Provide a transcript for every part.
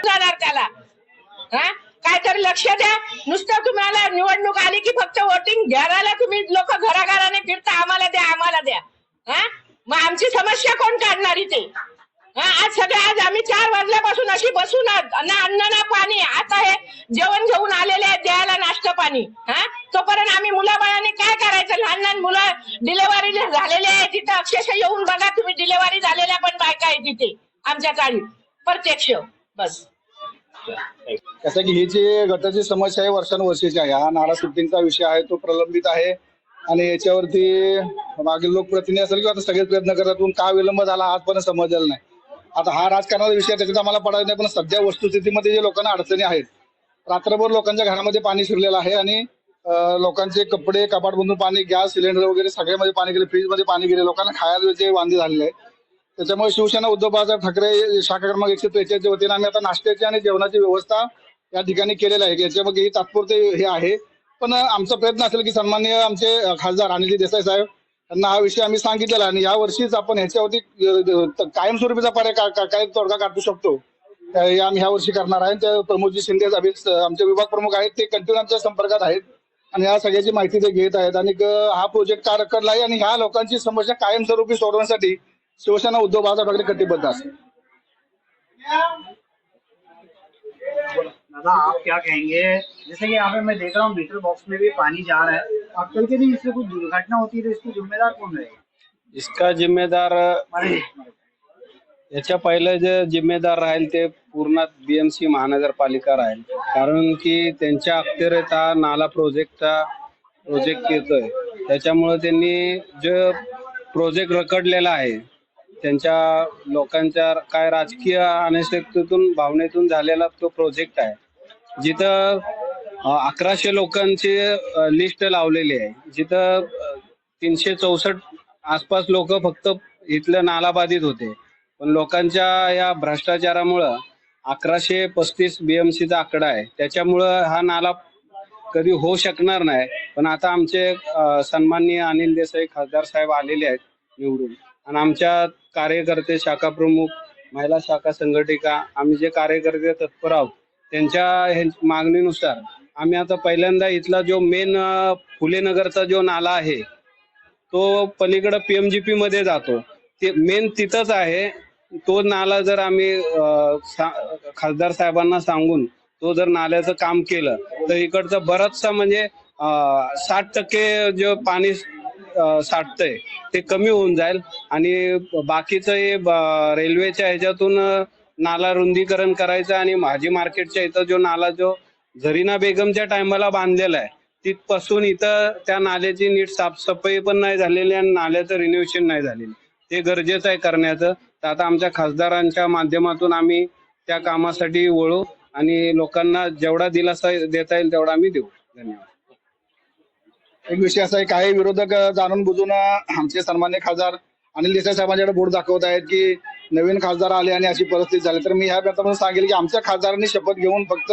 जाणार त्याला काहीतरी लक्ष द्या। नुसतं तुम्हाला निवडणूक आली की फक्त वोटिंग घ्यायला तुम्ही लोक घराघराने फिरता, आम्हाला द्या आम्हाला द्या। मग आमची समस्या कोण काढणार इथे? आज आम्ही 4 वाजल्यापासून अशी बसून ना अन्न ना पाणी, आता हे जेवण घेऊन आलेले आहेत द्यायला नाश्ता पाणी। तोपर्यंत आम्ही मुलाबाळांनी काय करायचं? लहान लहान मुलं डिलेव्हरी झालेले आहेत तिथं, अक्षरशः येऊन बघा तुम्ही, डिलेव्हरी झालेल्या पण बायका आहेत तिथे आमच्या काळी प्रत्यक्ष। बस कसं की ही जी गटाची समस्या आहे वर्षानुवर्षीची आहे, हा नाला शिफ्टिंगचा विषय आहे तो प्रलंबित आहे आणि याच्यावरती मागील लोकप्रतिनिधी असेल किंवा सगळे प्रयत्न करतात, का विलंब झाला आजपर्यंत समजलेला नाही। आता हा राजकारणाचा विषय त्याच्यात आम्हाला पडायचा नाही, पण सध्या वस्तुस्थितीमध्ये जे लोकांना अडचणी आहेत, रात्रभर लोकांच्या घरामध्ये पाणी शिरलेलं आहे आणि लोकांचे कपडे कपाट बंधून पाणी, गॅस सिलेंडर वगैरे सगळ्यामध्ये पाणी गेले, फ्रीज मध्ये पाणी गेले, लोकांना खायला जे वांदे झालेले आहे। त्याच्यामुळे शिवसेना उद्धव बाळासाहेब ठाकरे शाखा क्रमांक 143 वतीने आम्ही आता नाश्त्याची आणि जेवणाची व्यवस्था या ठिकाणी केलेली आहे। याच्यामध्ये तात्पुरते हे आहे, पण आमचा प्रयत्न असेल की सन्माननीय आमचे खासदार अनिल देसाई साहेब यांना हा विषय आम्ही सांगितलेला आणि या वर्षीच आपण ह्याच्यावरती कायमस्वरूपीचा पर्याय काय तोडगा काढू शकतो आम्ही ह्या वर्षी करणार आहे। त्या प्रमोदजी शिंदे आमचे विभाग प्रमुख आहेत, ते कंटिन्यू आमच्या संपर्कात आहेत आणि या सगळ्याची माहिती ते घेत आहेत आणि हा प्रोजेक्ट का रखडला आहे आणि ह्या लोकांची समस्या कायमस्वरूपी सोडवण्यासाठी शिवसेना उद्धव बाळासाहेब ठाकरे कटिबद्ध असेल। दादा आप क्या कहेंगे, जैसे कि यहाँ पे मैं देख रहा हूँ मीटर बॉक्स में भी पानी जा रहा है, अब कल के दिन इससे कुछ दुर्घटना होती है तो इसको जिम्मेदार कौन रहेगा? इसका जिम्मेदार याच्या पहिले जे जिम्मेदार राहील ते पूर्ण बीएमसी महानगरपालिका राहील, कारण की त्यांच्या अखत्यारीत हा नाला प्रोजेक्ट येतोय। त्याच्यामुळे त्यांनी जो प्रोजेक्ट रखडलेला आहे त्यांच्या लोकांच्या काय राजकीय अनिश्चिततेतून भावनेतून झालेला तो प्रोजेक्ट आहे, जिथं 1100 लोकांची लिस्ट लावलेली आहे, जिथं 364 आसपास लोक फक्त इथले नाला बाधित होते, पण लोकांच्या या भ्रष्टाचारामुळं 1135 बीएमसीचा आकडा आहे, त्याच्यामुळं हा नाला कधी होऊ शकणार नाही। पण आता आमचे सन्माननीय अनिल देसाई खासदार साहेब आलेले आहेत निवडून, आणि आमच्या कार्यकर्ते, शाखा प्रमुख, महिला शाखा संघटिका, आम्ही जे कार्यकर्ते तत्पर आहोत त्यांच्या मागणीनुसार आम्ही आता पहिल्यांदा इथला जो मेन फुले नगरचा जो नाला आहे तो पलीकडे पीएमजीपी मध्ये जातो, ते मेन तिथंच आहे। तो नाला जर आम्ही खासदार साहेबांना सांगून तो जर नाल्याचं काम केलं तर इकडचं बरचसा म्हणजे 60% जे पाणी साठतंय ते कमी होऊन जाईल आणि बाकीचं हे रेल्वेच्या ह्याच्यातून नाला रुंदीकरण करायचं आणि भाजी मार्केटच्या इथं जो नाला जो झरीना बेगमच्या टायमाला बांधलेला आहे तिथपासून इथं त्या नाल्याची नीट साफसफाई पण नाही झालेली आणि नाल्याचं रिनोव्हेशन नाही झालेलं, ते गरजेचं आहे करण्याचं। तर आता आमच्या खासदारांच्या माध्यमातून आम्ही त्या कामासाठी वळू आणि लोकांना जेवढा दिलासा देता येईल तेवढा आम्ही देऊ। धन्यवाद। एक विषय असा आहे, काही विरोधक जाणून बुजून आमचे सन्मान्य खासदार अनिल देसाई साहेबांच्याकडे बोट दाखवत आहेत की नवीन खासदार आले आणि अशी परिस्थिती झाली, तर मी ह्या प्रकारे सांगेल की आमच्या खासदारांनी शपथ घेऊन फक्त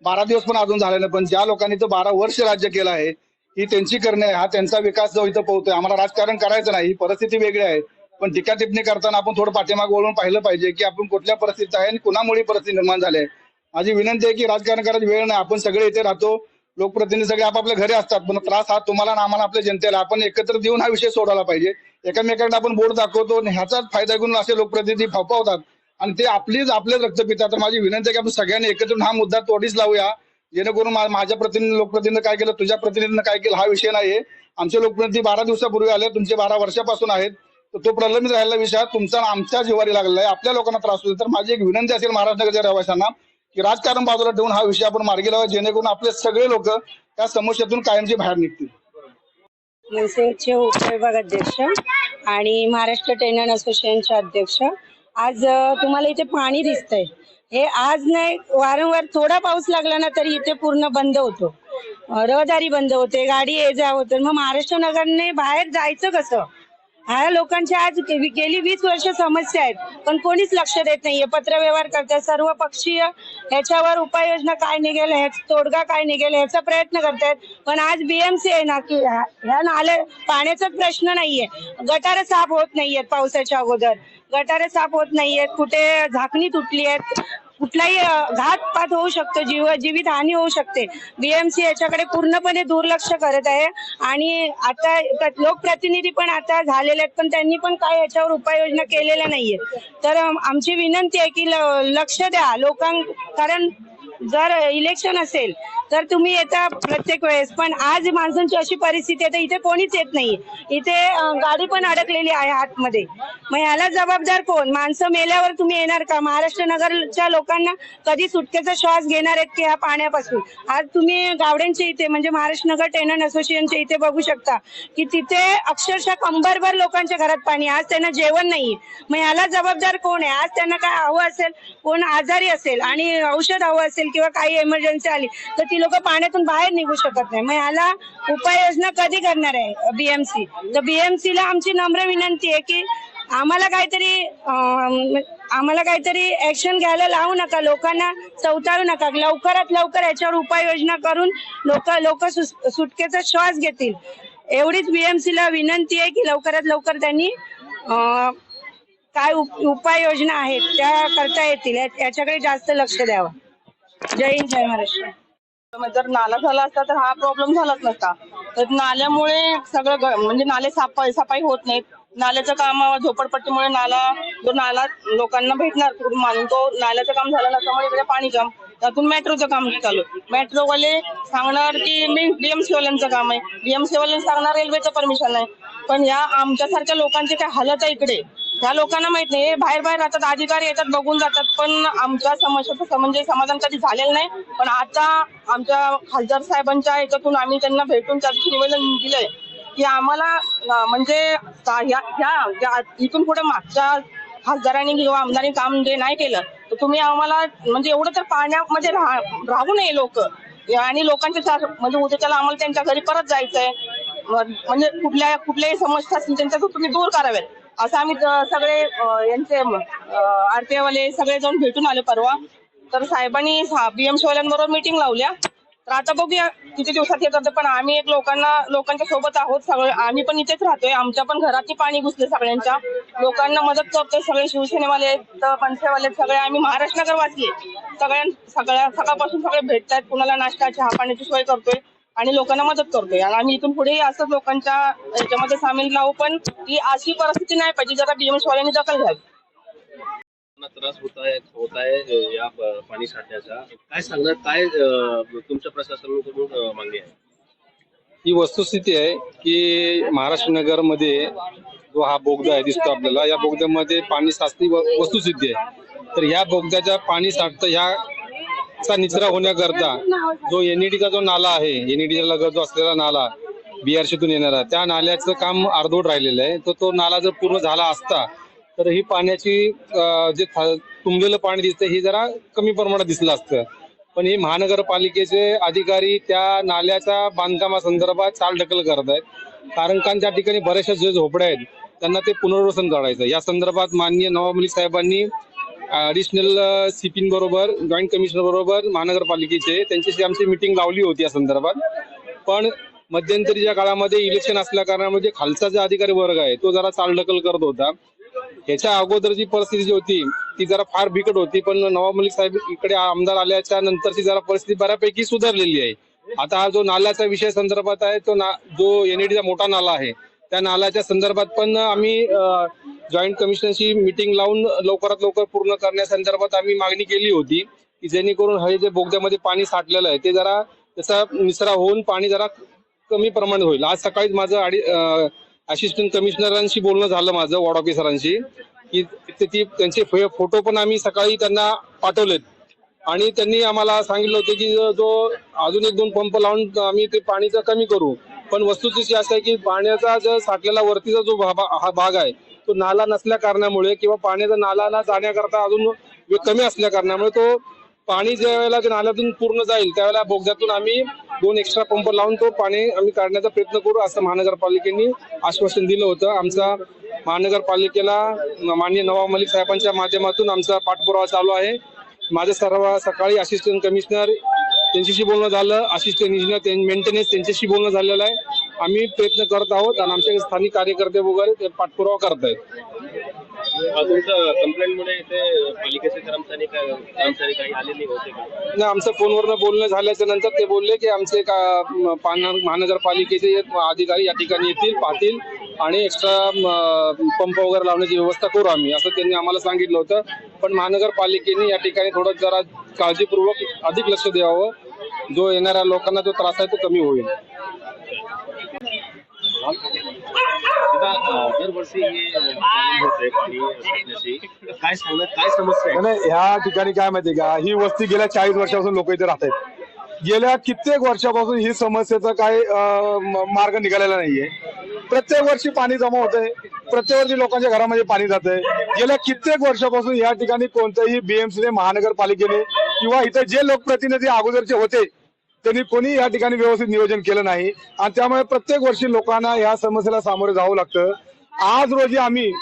12 दिवस पण अजून झाले नाही, पण ज्या लोकांनी तो 12 वर्ष राज्य केलं आहे ही त्यांची करणे, हा त्यांचा विकास जो इथं पोहतोय। आम्हाला राजकारण करायचं नाही, ही परिस्थिती वेगळी आहे, पण टीका टिप्पणी करताना आपण थोडं पाठीमाग वळून पाहिलं पाहिजे की आपण कुठल्या परिस्थितीत आहे आणि कुणामुळे परिस्थिती निर्माण झाली आहे। माझी विनंती आहे की राजकारण करायची वेळ नाही, आपण सगळे इथे राहतो, लोकप्रतिनिधी सगळे आपापल्या घरी असतात, पण त्रास हा तुम्हाला ना आम्हाला आपल्या जनतेला, आपण एकत्र देऊन हा विषय सोडवला पाहिजे। एकमेकांना आपण बोट दाखवतो आणि ह्याचाच फायदा घेऊन असे लोकप्रतिनिधी फपवतात आणि ते आपलेच रक्त पितात। तर माझी विनंती आहे की आपण सगळ्यांनी एकत्र हा मुद्दा तोडीस लावूया, जेणेकरून माझ्या लोकप्रतिनिधी काय केलं, तुझ्या प्रतिनिधीनं काय केलं हा विषय नाहीये। आमचे लोकप्रतिनिधी 12 दिवसापूर्वी आले, तुमचे 12 वर्षापासून आहेत, तर तो प्रलंबित राहिलेला विषय तुमचा आमच्या जिवारी लागलेला आहे, आपल्या लोकांना त्रास होईल। तर माझी एक विनंती असेल महाराष्ट्राच्या रहिवाशांना की राजकारण बाजूला ठेवून हा विषय आपण मार्गी लावा, जेणेकरून आपले सगळे लोक त्या समस्येतून कायमची बाहेर निघतील। मनसेचे उपविभाग अध्यक्ष आणि महाराष्ट्र टेनन असोसिएशनचे अध्यक्ष, आज तुम्हाला इथे पाणी दिसतंय, हे आज नाही वारंवार थोडा पाऊस लागला ना तरी इथे पूर्ण बंद होतो, रहदारी बंद होते, गाडी ये जा होते। मग महाराष्ट्र नगरने बाहेर जायचं कसं? ह्या लोकांच्या आज गेली 20 वर्ष समस्या आहेत, पण कोणीच लक्ष देत नाहीये. पत्रव्यवहार करतात, सर्व पक्षीय ह्याच्यावर उपाययोजना काय निघेल, ह्याचा तोडगा काय निघेल ह्याचा प्रयत्न करतायत. पण आज बीएमसी आहे ना की ह्या नाल्या पाण्याचाच प्रश्न नाहीये. गटारं साफ होत नाहीयेत, पावसाच्या अगोदर गटारं साफ होत नाहीयेत, कुठे झाकणी तुटली आहेत, कुठलाही घातपात होऊ शकतो, जीवित हानी होऊ शकते. बीएमसी याच्याकडे पूर्णपणे दुर्लक्ष करत आहे. आणि आता लोकप्रतिनिधी पण आता झालेले आहेत, पण त्यांनी पण काय याच्यावर उपाययोजना केलेल्या नाहीये. तर आमची विनंती आहे की लक्ष द्या कारण जर इलेक्शन असेल तर तुम्ही येता प्रत्येक वेळेस, पण आज माणसांची अशी परिस्थिती आहे तर इथे कोणीच येत नाही. इथे गाडी पण अडकलेली आहे आतमध्ये. मग ह्याला जबाबदार कोण? माणसं मेल्यावर तुम्ही येणार का? महाराष्ट्र नगरच्या लोकांना कधी सुटकेचा श्वास घेणार आहेत की ह्या पाण्यापासून? आज तुम्ही गावड्यांच्या इथे म्हणजे महाराष्ट्र नगर टेनंट असोसिएशनच्या इथे बघू शकता की तिथे अक्षरशः कंबरभर लोकांच्या घरात पाणी, आज त्यांना जेवण नाही. मग ह्याला जबाबदार कोण आहे? आज त्यांना काय हवं असेल, कोण आजारी असेल आणि औषध हवं असेल किंवा काही इमर्जन्सी आली तर ती लोक पाण्यातून बाहेर निघू शकत नाही. मग ह्याला उपाययोजना कधी करणार आहे बीएमसी? तर बीएमसी ला आमची नम्र विनंती आहे की आम्हाला काहीतरी ऍक्शन घ्यायला लावू नका, लोकांना चवताळू नका. लवकरात लवकर याच्यावर उपाययोजना करून लोक सुटकेचा श्वास घेतील. एवढीच बीएमसी ला विनंती आहे की लवकरात लवकर त्यांनी काय उपाययोजना आहेत त्या करता येतील याच्याकडे जास्त लक्ष द्यावं. जय हिंद, जय महाराष्ट्र. जर नाला झाला असता तर हा प्रॉब्लेम झालाच नसता. तर नाल्यामुळे सगळं म्हणजे नाले सफाई होत नाहीत. नाल्याचं काम झोपडपट्टीमुळे नाला लोकांना भेटणार कुठून मानून तो नाल्याचं काम झालं नसल्यामुळे इकडे पाणी काम, त्यातून मेट्रोचं काम चालू. मेट्रोवाले सांगणार की बीएमसी वाल्यांचं काम आहे, बीएमसी वाल्यांना सांगणार रेल्वेचं परमिशन आहे. पण या आमच्यासारख्या लोकांची काय हालत आहे इकडे, ह्या लोकांना माहित नाही. बाहेर राहतात, अधिकारी येतात, बघून जातात, पण आमच्या समस्याचं म्हणजे समाधान कधी झालेलं नाही. पण आता आमच्या खासदार साहेबांच्या ह्याच्यातून आम्ही त्यांना भेटून त्याचं निवेदन दिलंय की आम्हाला म्हणजे इथून पुढे मागच्या खासदारांनी किंवा आमदारांनी काम जे नाही केलं तर तुम्ही आम्हाला म्हणजे एवढं तर पाण्यामध्ये राहू नये लोक, आणि लोकांच्या म्हणजे उद्याच्याला आम्हाला त्यांच्या घरी परत जायचंय. म्हणजे कुठल्याही समस्या असतील त्यांच्या तुम्ही दूर कराव्यात असं आम्ही सगळे यांचे आरटीआय वाले सगळे जाऊन भेटून आले परवा. तर साहेबांनी बीएमसी वाल्यांबरोबर मीटिंग लावल्या. तर आता बघूया किती दिवसात येतात. पण आम्ही एक लोकांच्या सोबत आहोत. सगळे आम्ही पण इथेच राहतोय, आमच्या पण घरातही पाणी घुसले, सगळ्यांच्या लोकांना मदत करतोय. सगळे शिवसेनेवाले, मनसेवाले, सगळे आम्ही महाराष्ट्र नगर वासी सकाळपासून सगळे भेटतायत. कुणाला नाश्ता, चहा पाण्याची सोय करतोय आणि लोकांना मदत करतोय. आणि आम्ही इथून पुढे असंच लोकांच्या याच्यामध्ये सामील राहू. पण ही अशी परिस्थिती नाही पाहिजे, जरा बीएमसी वाल्यांनी दखल घ्यावी. त्रास होत आहे या पाणी साठ्याचा, काय सांगणार, काय तुमच्या प्रशासनाकडून मागणी आहे? ही वस्तुस्थिती आहे की महाराष्ट्र नगर मध्ये जो हा बोगदा आहे दिसतो आपल्याला, या बोगद्यामध्ये पाणी साचती वस्तुस्थिती आहे. तर या बोगद्याच्या पाणी साठतं ह्याचा निचरा होण्याकरता जो एनईडीचा जो नाला आहे, एनईडीच्या लगत जो असलेला नाला बीआरसीतून येणारा, त्या नाल्याचं काम अर्धवट राहिलेलं आहे. तर तो नाला जर पूर्ण झाला असता तर ही पाण्याची जे तुंबलेलं पाणी दिसतं हे जरा कमी प्रमाणात दिसलं असतं. पण हे महानगरपालिकेचे अधिकारी त्या नाल्याच्या बांधकामासंदर्भात चालढकल करत आहेत. कारण त्या ठिकाणी बऱ्याचशा जे झोपड्या आहेत त्यांना ते पुनर्वसन करायचं. या संदर्भात माननीय नवाब मलिक साहेबांनी ऍडिशनल सीपी बरोबर, जॉईंट कमिशनर बरोबर महानगरपालिकेचे त्यांच्याशी आमची मिटिंग लावली होती या संदर्भात. पण मध्यंतरीच्या काळामध्ये इलेक्शन असल्या कारणामुळे खालचा जो अधिकारी वर्ग आहे तो जरा चालढकल करत होता. याच्या अगोदरची परिस्थिती जी होती ती जरा फार बिकट होती. पण नवाब मलिक साहेब इकडे आमदार आल्याच्या नंतरची जरा परिस्थिती बऱ्यापैकी सुधारलेली आहे. आता हा जो नाल्याचा विषय संदर्भात आहे तो जो एनईडीचा मोठा नाला आहे त्या नाल्याच्या संदर्भात पण आम्ही जॉईंट कमिशनरची मिटिंग लावून लवकरात लवकर पूर्ण करण्यासंदर्भात आम्ही मागणी केली होती की जेणेकरून हे जे बोगद्यामध्ये पाणी साठलेलं आहे ते जरा त्याचा निचरा होऊन पाणी जरा कमी प्रमाणात होईल. आज सकाळीच माझं असिस्टंट कमिशनरांशी बोलणं झालं माझं, वॉर्ड ऑफिसरांशी, की त्यांचे फोटो पण आम्ही सकाळी त्यांना पाठवलेत. आणि त्यांनी आम्हाला सांगितलं होतं की जो अजून 1-2 पंप लावून आम्ही ते पाणीचं कमी करू. पण वस्तुस्थिती अशी आहे की पाण्याचा जो साठलेला वरतीचा जो हा भाग आहे तो नाला नसल्या कारणामुळे किंवा पाण्याचा नाला जाण्याकरता अजून कमी असल्या कारणामुळे तो पाणी ज्या वेळेला ते नाल्यातून पूर्ण जाईल त्यावेळेला बोगद्यातून आम्ही 2 एक्स्ट्रा पंप लावून तो पाणी आम्ही काढण्याचा प्रयत्न करू असं महानगरपालिकेने आश्वासन दिलं होतं. आमचा महानगरपालिकेला माननीय नवाब मलिक साहेबांच्या माध्यमातून आमचा पाठपुरावा चालू आहे. माझं सकाळी असिस्टंट कमिशनर त्यांच्याशी बोलणं झालं, असिस्टंट इंजिनियर मेंटेनन्स त्यांच्याशी बोलणं झालेलं आहे. आम्ही प्रयत्न करत आहोत आणि आमचे स्थानिक कार्यकर्ते वगैरे ते पाठपुरावा करत आहेत. तुमच्या कंप्लेंटमुळे इथे पालिकेचे कर्मचारी काही आलेले होते का? नाही, आमचं फोनवरनं बोलणं झाल्याच्या नंतर ते बोलले की आमचे महानगरपालिकेचे अधिकारी या ठिकाणी येतील, पाहतील आणि एक्स्ट्रा पंप वगैरे लावण्याची व्यवस्था करू आम्ही, असं त्यांनी आम्हाला सांगितलं होतं. पण महानगरपालिकेने या ठिकाणी थोडं जरा काळजीपूर्वक अधिक लक्ष द्यावं, जो येणाऱ्या लोकांना जो त्रास आहे तो कमी होईल. दरवर्षी हे प्रॉब्लेम होते पाणी साठण्याची. काय सांगणार, काय समस्या आहे? नाही, ह्या ठिकाणी काय माहितीये का, ही वस्ती गेल्या 40 वर्षापासून लोक इथे राहत आहेत. गेल्या कित्येक वर्षापासून ही समस्येचा काय मार्ग निघालेला नाहीये. प्रत्येक वर्षी पाणी जमा होतंय, प्रत्येक वर्षी लोकांच्या घरामध्ये पाणी जातंय. गेल्या कित्येक वर्षापासून या ठिकाणी कोणत्याही बीएमसीने, महानगरपालिकेने किंवा इथे जे लोकप्रतिनिधी अगोदरचे होते त्यांनी कोणी या ठिकाणी व्यवस्थित नियोजन केलं नाही आणि त्यामुळे प्रत्येक वर्षी लोकांना या समस्येला सामोरे जावं लागतं. आज रोजी आम्ही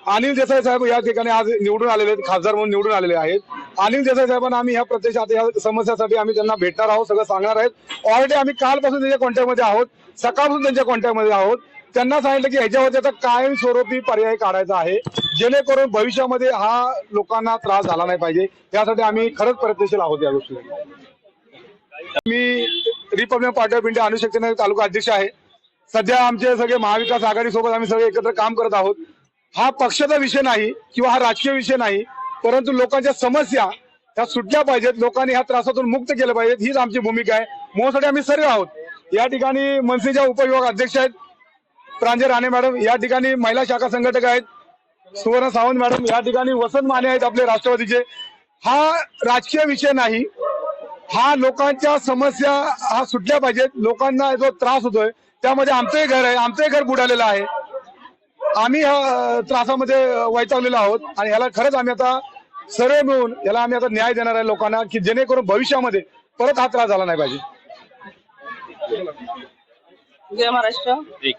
अनिल देसाई साहेब या ठिकाणी आज निवडून आलेले आहेत, खासदार म्हणून निवडून आलेले आहेत. अनिल देसाई साहेबांना आम्ही ह्या प्रत्यक्षात या समस्यासाठी आम्ही त्यांना भेटणार आहोत, सगळं सांगणार आहेत. ऑलरेडी आम्ही कालपासून त्यांच्या कॉन्टॅक्टमध्ये आहोत, सकाळपासून त्यांच्या कॉन्टॅक्टमध्ये आहोत. त्यांना सांगितलं की ह्याच्यावरती आता कायमस्वरूपी पर्याय काढायचा आहे, जेणेकरून भविष्यामध्ये हा लोकांना त्रास झाला नाही पाहिजे. यासाठी आम्ही खरंच प्रयत्नशील आहोत या गोष्टी. मी रिपब्लिकन पार्टी ऑफ इंडिया अनुशक्ती तालुका अध्यक्ष आहे. सध्या आमचे सगळे महाविकास आघाडी सोबत आम्ही सगळे एकत्र काम करत आहोत. हा पक्षाचा विषय नाही किंवा हा राजकीय विषय नाही, परंतु लोकांच्या समस्या ह्या सुटल्या पाहिजेत, लोकांनी ह्या त्रासातून मुक्त केलं पाहिजेत, हीच आमची भूमिका आहे. म्हणून आम्ही सर्व आहोत. या ठिकाणी मनसेच्या उपविभाग अध्यक्ष आहेत प्रांजल राणे मॅडम, या ठिकाणी महिला शाखा संघटक आहेत सुवर्ण सावंत मॅडम, या ठिकाणी वसंत माने आहेत आपले राष्ट्रवादीचे. हा राजकीय विषय नाही, हा लोकांच्या समस्या हा सुटल्या पाहिजेत. लोकांना जो त्रास होतोय त्यामध्ये आमचंही घर आहे, आमचंही घर बुडालेलं आहे. आम्ही ह्या त्रासामध्ये वैतागलेलो आहोत आणि ह्याला खरंच आम्ही आता सर्व मिळून याला आम्ही आता न्याय देणार आहे लोकांना, की जेणेकरून भविष्यामध्ये परत हा त्रास झाला नाही पाहिजे. जय महाराष्ट्र. ठीक.